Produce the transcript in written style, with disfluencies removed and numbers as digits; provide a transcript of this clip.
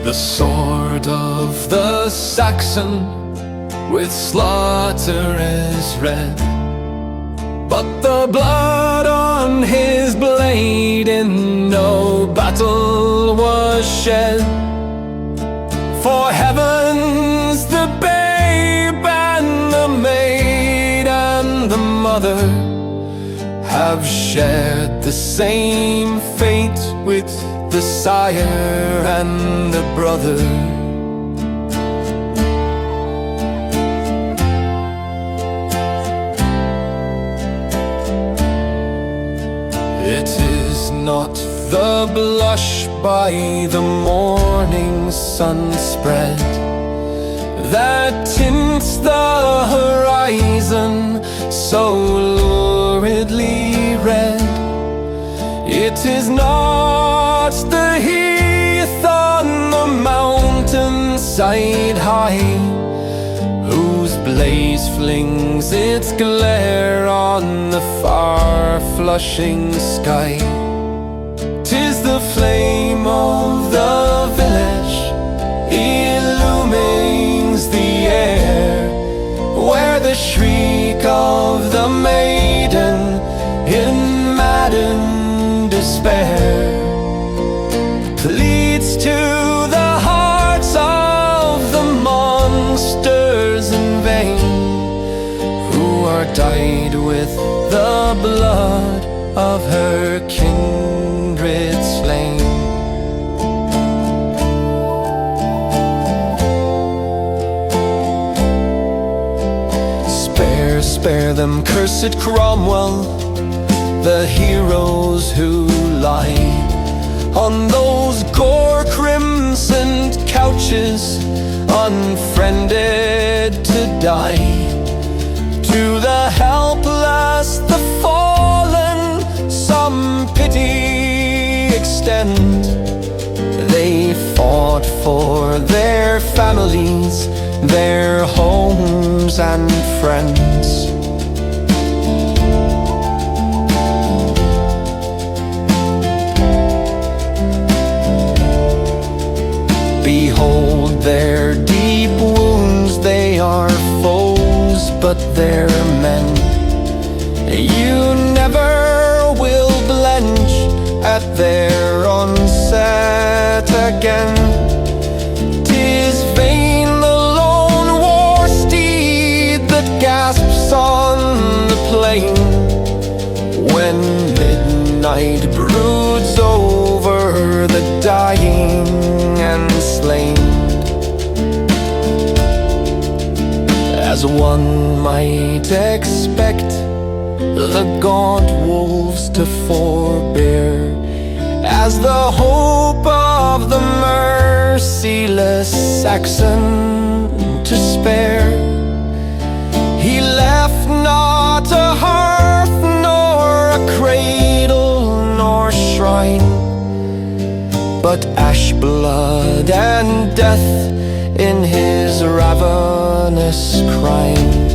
The sword of the Saxon with slaughter is red, but the blood on his blade in no battle was shed. For heaven's the babe and the maid and the mother have shared the same fate with the sire and the brother. It is not the blush by the morning sun spread that tints the horizon so luridly red. It is not the heath on the mountainside high, whose blaze flings its glare on the far flushing sky. 'Tis the flame of the village illumines the air, where the shriek of the maiden in maddened despair pleads to the hearts of the monsters in vain, who are dyed with the blood of her kindred slain. Spare, spare them, cursed Cromwell, the heroes who lie on those gore-crimsoned couches, unfriended to die. To the helpless, the fallen, some pity extend. They fought for their families, their homes and friends. Behold their deep wounds, they are foes, but they're men. You never will blench at their onset again. 'Tis vain the lone war steed that gasps on the plain, when midnight broods over the dying and slain. As one might expect the gaunt wolves to forbear, as the hope of the merciless Saxon to spare, he left not a hearth nor a cradle nor shrine, but ash, blood and death in his ravenous crime.